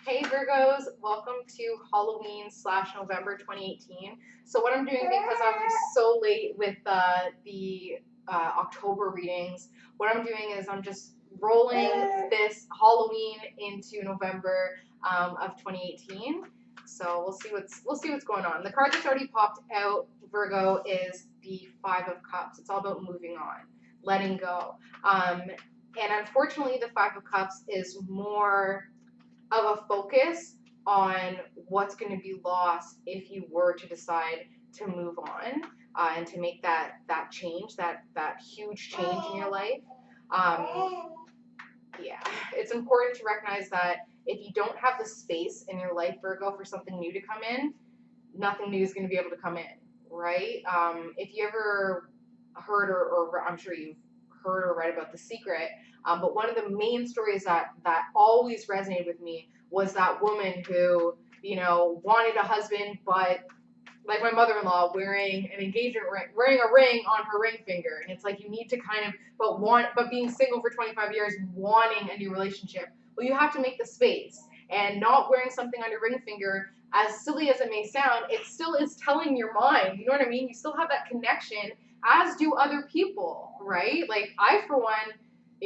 Hey Virgos, welcome to Halloween / November 2018. So what I'm doing, because I'm so late with the October readings, what I'm doing is I'm just rolling this Halloween into November of 2018. So we'll see what's going on. The card that's already popped out, Virgo, is the Five of Cups. It's all about moving on, letting go. And unfortunately, the Five of Cups is more of a focus on what's going to be lost if you were to decide to move on, and to make that change, that huge change in your life. Um, yeah, it's important to recognize that if you don't have the space in your life, Virgo, for something new to come in, nothing new is going to be able to come in, right? If you ever heard or I'm sure you've heard or read about The Secret, but one of the main stories that always resonated with me was that woman who, wanted a husband, but like my mother-in-law wearing an engagement ring, wearing a ring on her ring finger, and it's like you need to kind of, but being single for 25 years, wanting a new relationship. Well, you have to make the space, and not wearing something on your ring finger, as silly as it may sound, it still is telling your mind. You know what I mean? You still have that connection, as do other people, right? Like I, for one,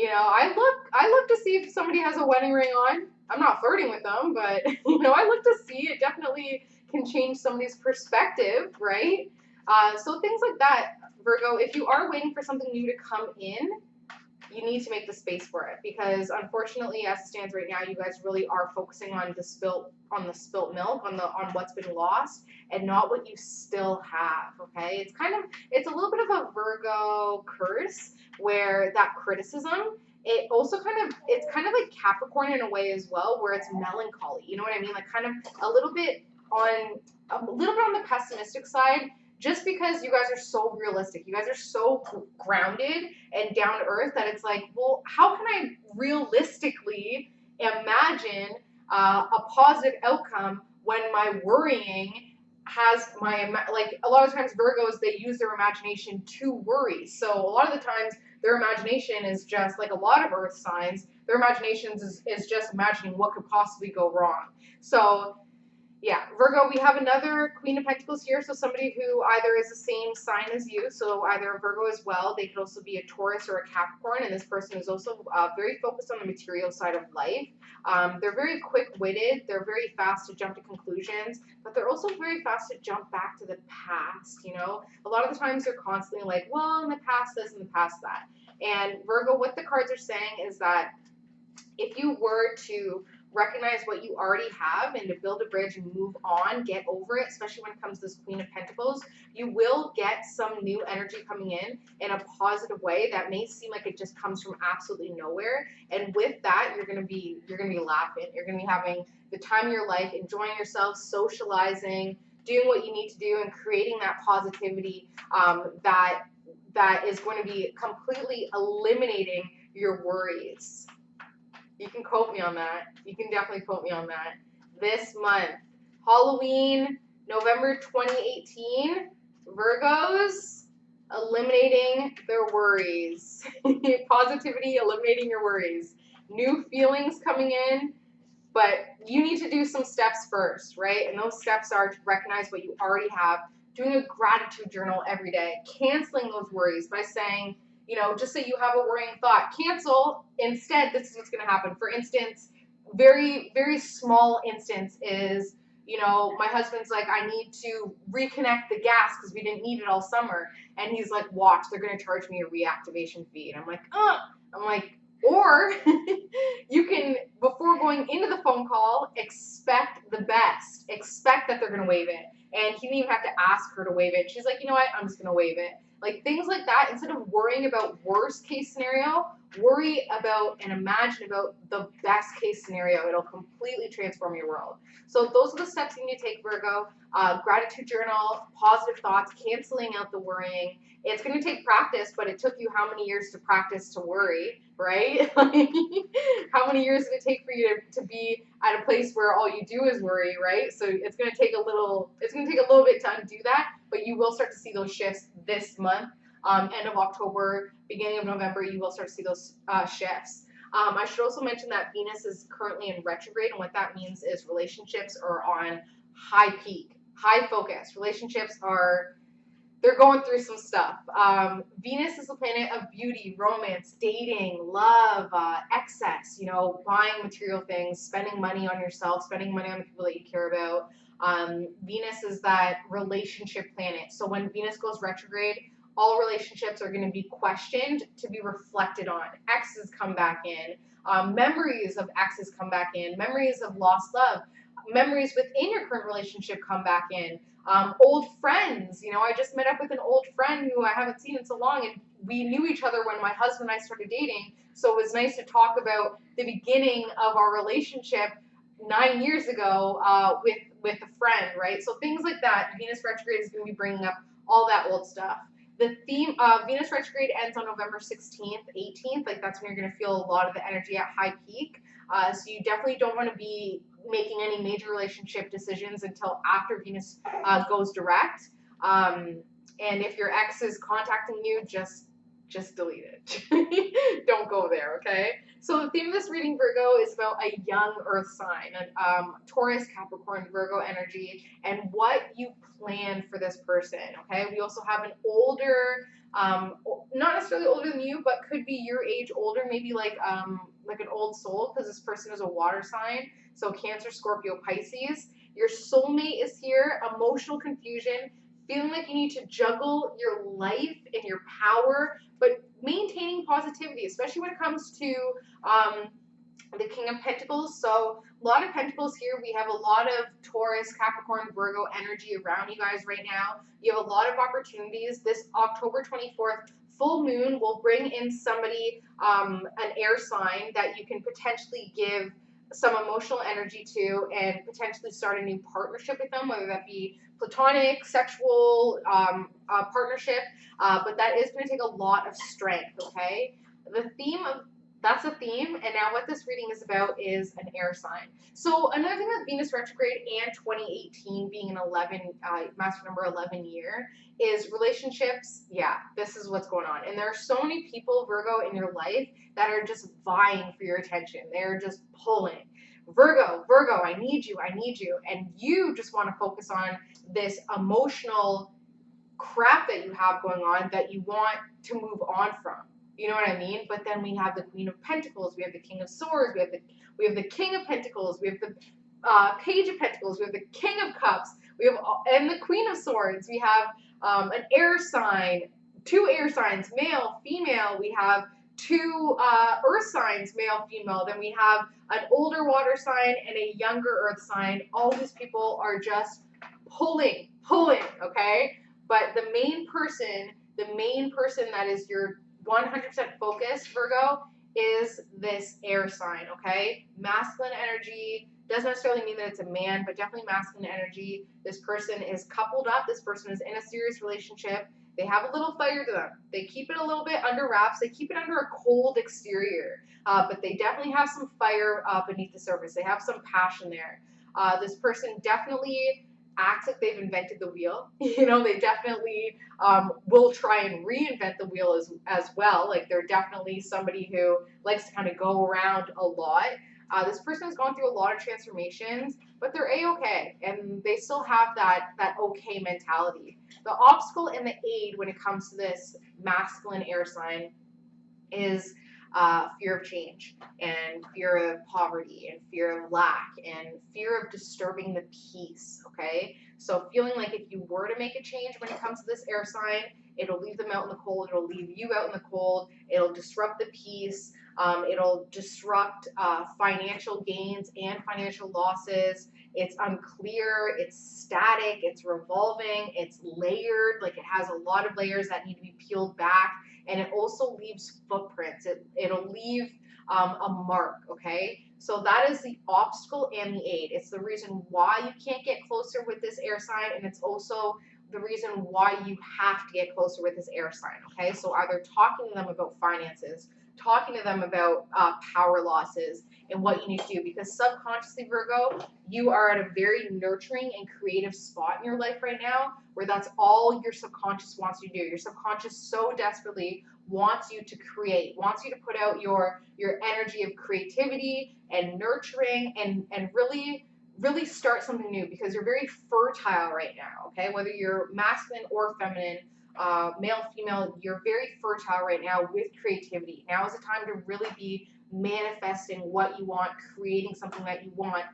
I look to see if somebody has a wedding ring on. I'm not flirting with them, but I look to see. It definitely can change somebody's perspective, right? So things like that, Virgo, if you are waiting for something new to come in, you need to make the space for it, because unfortunately, as it stands right now, you guys really are focusing on the spilt milk, on what's been lost, and not what you still have. Okay, it's a little bit of a Virgo curse, where that criticism, it's kind of like Capricorn in a way as well, where it's melancholy. You know what I mean? Like kind of a little bit on the pessimistic side, just because you guys are so realistic, you guys are so grounded and down to earth, that it's like, well, how can I realistically imagine a positive outcome when my worrying has like a lot of times Virgos, they use their imagination to worry. So a lot of the times their imagination is just like a lot of earth signs, their imaginations is just imagining what could possibly go wrong. So yeah, Virgo, we have another Queen of Pentacles here, so somebody who either is the same sign as you, so either a Virgo as well, they could also be a Taurus or a Capricorn, and this person is also very focused on the material side of life. They're very quick-witted, they're very fast to jump to conclusions, but they're also very fast to jump back to the past, A lot of the times they're constantly like, well, in the past this, in the past that. And Virgo, what the cards are saying is that if you were to recognize what you already have and to build a bridge and move on, get over it, especially when it comes to this Queen of Pentacles, you will get some new energy coming in a positive way that may seem like it just comes from absolutely nowhere. And with that, you're gonna be laughing. You're gonna be having the time of your life, enjoying yourself, socializing, doing what you need to do, and creating that positivity that is going to be completely eliminating your worries. You can quote me on that. You can definitely quote me on that. This month, Halloween, November 2018, Virgos, eliminating their worries. Positivity, eliminating your worries. New feelings coming in, but you need to do some steps first, right? And those steps are to recognize what you already have, doing a gratitude journal every day, canceling those worries by saying, just say you have a worrying thought, cancel. Instead, this is what's going to happen. For instance, very, very small instance is, my husband's like, I need to reconnect the gas because we didn't need it all summer. And he's like, watch, they're going to charge me a reactivation fee. And I'm like, or you can, before going into the phone call, expect the best. Expect that they're going to waive it. And he didn't even have to ask her to waive it. She's like, you know what, I'm just going to waive it. Like things like that, instead of worrying about worst case scenario, worry about and imagine about the best case scenario. It'll completely transform your world. So those are the steps you need to take, Virgo. Gratitude journal, positive thoughts, canceling out the worrying. It's going to take practice, but it took you how many years to practice to worry, right? How many years did it take for you to be at a place where all you do is worry, right? So it's going to take a little bit to undo that, but you will start to see those shifts this month. End of October, beginning of November, you will start to see those shifts. I should also mention that Venus is currently in retrograde, and what that means is relationships are on high peak, high focus. Relationships are, they're going through some stuff. Venus is the planet of beauty, romance, dating, love, excess, you know, buying material things, spending money on yourself, spending money on the people that you care about. Venus is that relationship planet. So when Venus goes retrograde, all relationships are going to be questioned to be reflected on. Exes come back in. Memories of exes come back in. Memories of lost love. Memories within your current relationship come back in. Old friends, you know, I just met up with an old friend who I haven't seen in so long, and we knew each other when my husband and I started dating. So it was nice to talk about the beginning of our relationship 9 years ago with a friend, right? So things like that. Venus retrograde is going to be bringing up all that old stuff. The theme of Venus retrograde ends on November 16th, 18th. Like that's when you're going to feel a lot of the energy at high peak. So you definitely don't want to be making any major relationship decisions until after Venus goes direct. And if your ex is contacting you, just delete it. Don't go there, okay? So the theme of this reading, Virgo, is about a young earth sign, Taurus, Capricorn, Virgo energy, and what you plan for this person, okay? We also have an older, not necessarily older than you, but could be your age older, maybe like an old soul, because this person is a water sign. So Cancer, Scorpio, Pisces. Your soulmate is here. Emotional confusion. Feeling like you need to juggle your life and your power, but maintaining positivity, especially when it comes to the King of Pentacles. So a lot of Pentacles here. We have a lot of Taurus, Capricorn, Virgo energy around you guys right now. You have a lot of opportunities. This October 24th full moon will bring in somebody, an air sign that you can potentially give some emotional energy to and potentially start a new partnership with them, whether that be platonic, sexual partnership, but that is going to take a lot of strength, okay? That's a theme, and now what this reading is about is an air sign. So another thing with Venus retrograde and 2018 being an 11, master number 11 year, is relationships. Yeah, this is what's going on. And there are so many people, Virgo, in your life that are just vying for your attention. They're just pulling. Virgo, I need you, I need you. And you just want to focus on this emotional crap that you have going on that you want to move on from. You know what I mean? But then we have the Queen of Pentacles, we have the King of Swords, we have the King of Pentacles, we have the Page of Pentacles, we have the King of Cups, we have and the Queen of Swords. We have an air sign, two air signs, male, female. We have two earth signs, male, female. Then we have an older water sign and a younger earth sign. All these people are just pulling, okay? But the main person that is your 100% focus, Virgo, is this air sign, okay? Masculine energy doesn't necessarily mean that it's a man, but definitely masculine energy. This person is coupled up. This person is in a serious relationship. They have a little fire to them. They keep it a little bit under wraps. They keep it under a cold exterior, but they definitely have some fire beneath the surface. They have some passion there. This person definitely acts like they've invented the wheel. You know, they definitely will try and reinvent the wheel as well. Like they're definitely somebody who likes to kind of go around a lot. This person has gone through a lot of transformations, but they're A-okay, and they still have that okay mentality. The obstacle and the aid when it comes to this masculine air sign is fear of change and fear of poverty and fear of lack and fear of disturbing the peace, okay? So feeling like if you were to make a change when it comes to this air sign, it'll leave them out in the cold, it'll leave you out in the cold, it'll disrupt the peace, it'll disrupt financial gains and financial losses. It's unclear, it's static, it's revolving, it's layered, like it has a lot of layers that need to be peeled back. And it also leaves footprints. It'll leave a mark, okay? So that is the obstacle and the aid. It's the reason why you can't get closer with this air sign, and it's also the reason why you have to get closer with this air sign, okay? So either talking to them about finances, talking to them about power losses and what you need to do, because subconsciously, Virgo, you are at a very nurturing and creative spot in your life right now where that's all your subconscious wants you to do. Your subconscious so desperately wants you to create, wants you to put out your energy of creativity and nurturing and really start something new, because you're very fertile right now, okay? Whether you're masculine or feminine, male, female, you're very fertile right now with creativity. Now is the time to really be manifesting what you want, creating something that you want.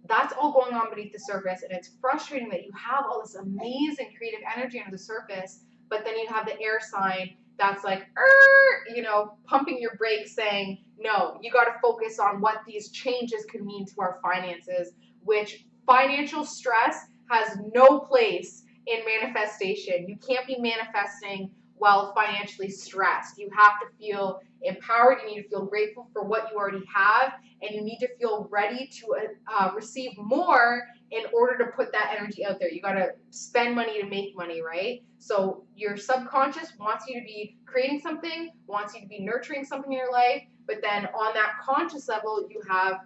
That's all going on beneath the surface, and it's frustrating that you have all this amazing creative energy under the surface, but then you have the air sign that's like, you know, pumping your brakes, saying, no, you got to focus on what these changes could mean to our finances, which financial stress has no place in manifestation. You can't be manifesting while financially stressed. You have to feel empowered. You need to feel grateful for what you already have, and you need to feel ready to receive more in order to put that energy out there. You got to spend money to make money, right? So your subconscious wants you to be creating something, wants you to be nurturing something in your life, but then on that conscious level, you have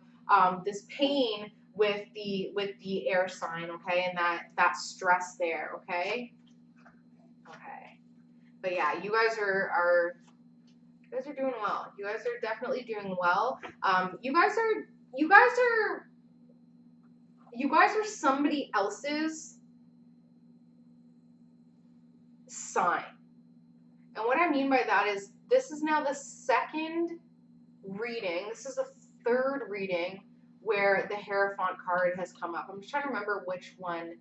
this pain with the air sign, okay, and that stress there, okay. But yeah, you guys are doing well. You guys are definitely doing well. You guys are somebody else's sign. And what I mean by that is, this is now the second reading. This is the third reading where the Hierophant card has come up. I'm just trying to remember which one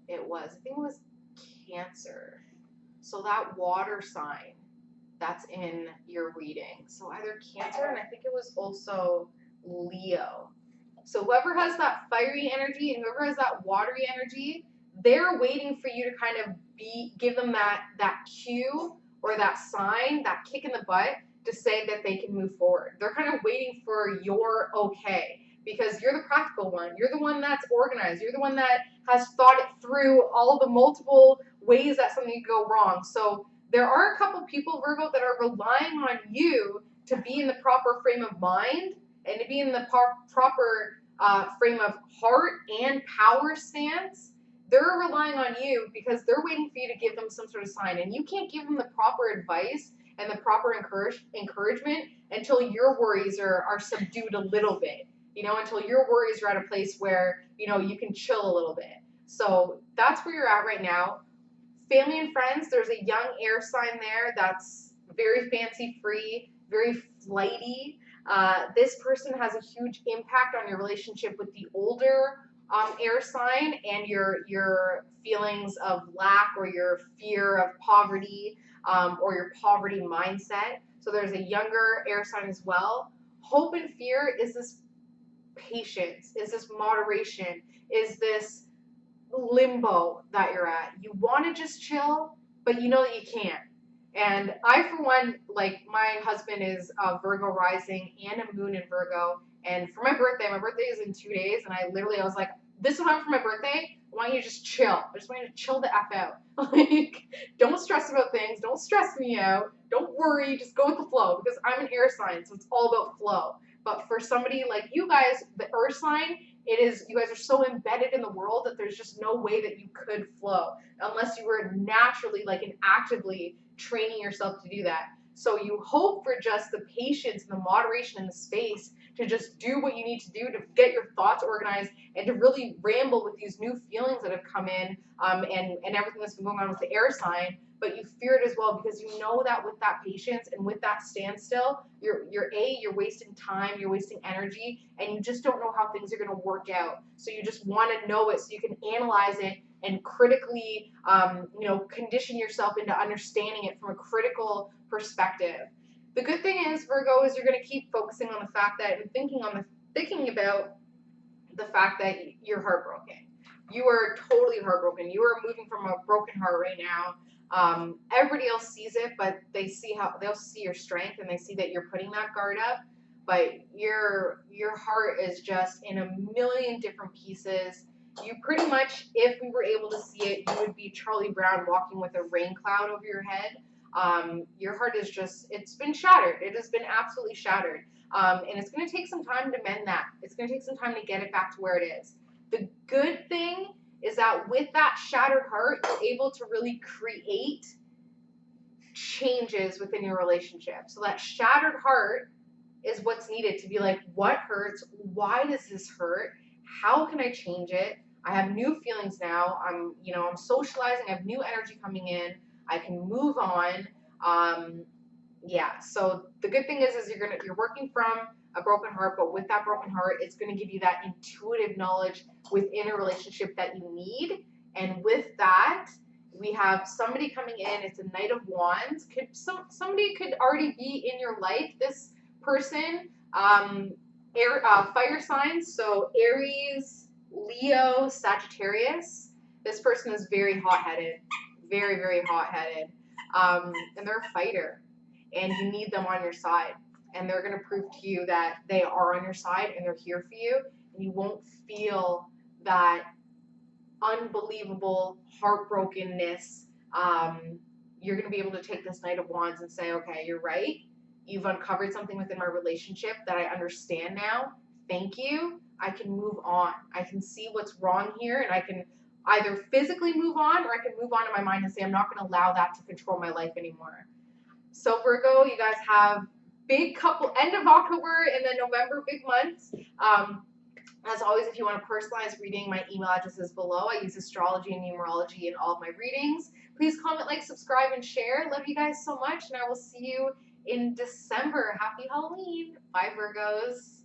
it was. I think it was Cancer. So that water sign that's in your reading. So either Cancer, and I think it was also Leo. So whoever has that fiery energy and whoever has that watery energy, they're waiting for you to kind of give them that cue or that sign, that kick in the butt to say that they can move forward. They're kind of waiting for your okay, because you're the practical one. You're the one that's organized. You're the one that has thought it through all the multiple ways that something could go wrong. So there are a couple people, Virgo, that are relying on you to be in the proper frame of mind and to be in the proper frame of heart and power stance. They're relying on you because they're waiting for you to give them some sort of sign. And you can't give them the proper advice and the proper encouragement until your worries are subdued a little bit. You know, until your worries are at a place where, you know, you can chill a little bit. So that's where you're at right now. Family and friends, there's a young air sign there that's very fancy free, very flighty. This person has a huge impact on your relationship with the older air sign and your feelings of lack or your fear of poverty or your poverty mindset. So there's a younger air sign as well. Hope and fear is this patience, is this moderation, is this limbo that you're at. You want to just chill, but you know that you can't. And I, for one, like, my husband is a Virgo rising and a moon in Virgo. And for my birthday is in 2 days. And I was like, this is what I want for my birthday. I want you to just chill. I just want you to chill the F out. Like, don't stress about things. Don't stress me out. Don't worry. Just go with the flow, because I'm an air sign. So it's all about flow. But for somebody like you guys, the earth sign, you guys are so embedded in the world that there's just no way that you could flow unless you were naturally, like, and actively training yourself to do that. So you hope for just the patience and the moderation and the space to just do what you need to do to get your thoughts organized and to really ramble with these new feelings that have come in and everything that's been going on with the air sign. But you fear it as well, because you know that with that patience and with that standstill, you're wasting time, you're wasting energy, and you just don't know how things are going to work out. So you just want to know it so you can analyze it and critically, condition yourself into understanding it from a critical perspective. The good thing is, Virgo, is you're going to keep focusing on the fact that, and thinking about the fact that you're heartbroken. You are totally heartbroken. You are moving from a broken heart right now. Everybody else sees it, but they'll see your strength and they see that you're putting that guard up. But your heart is just in a million different pieces. You pretty much, if we were able to see it, you would be Charlie Brown walking with a rain cloud over your head. Your heart is just, it's been shattered. It has been absolutely shattered. And it's going to take some time to mend that. It's going to take some time to get it back to where it is. The good thing is that with that shattered heart, you're able to really create changes within your relationship. So that shattered heart is what's needed to be like, what hurts? Why does this hurt? How can I change it? I have new feelings now. I'm socializing. I have new energy coming in. I can move on. Yeah. So the good thing is you're working from a broken heart, but with that broken heart, it's going to give you that intuitive knowledge within a relationship that you need. And with that, we have somebody coming in. It's a Knight of Wands. Somebody could already be in your life. This person, fire signs. So Aries, Leo, Sagittarius. This person is very hot-headed, very, very hot-headed, and they're a fighter. And you need them on your side. And they're going to prove to you that they are on your side and they're here for you. And you won't feel that unbelievable heartbrokenness. You're going to be able to take this Knight of Wands and say, okay, you're right. You've uncovered something within my relationship that I understand now. Thank you. I can move on. I can see what's wrong here, and I can either physically move on, or I can move on in my mind and say, I'm not going to allow that to control my life anymore. So Virgo, you guys have big couple, end of October and then November, big months. As always, if you want a personalized reading, my email address is below. I use astrology and numerology in all of my readings. Please comment, like, subscribe, and share. Love you guys so much, and I will see you in December. Happy Halloween. Bye, Virgos.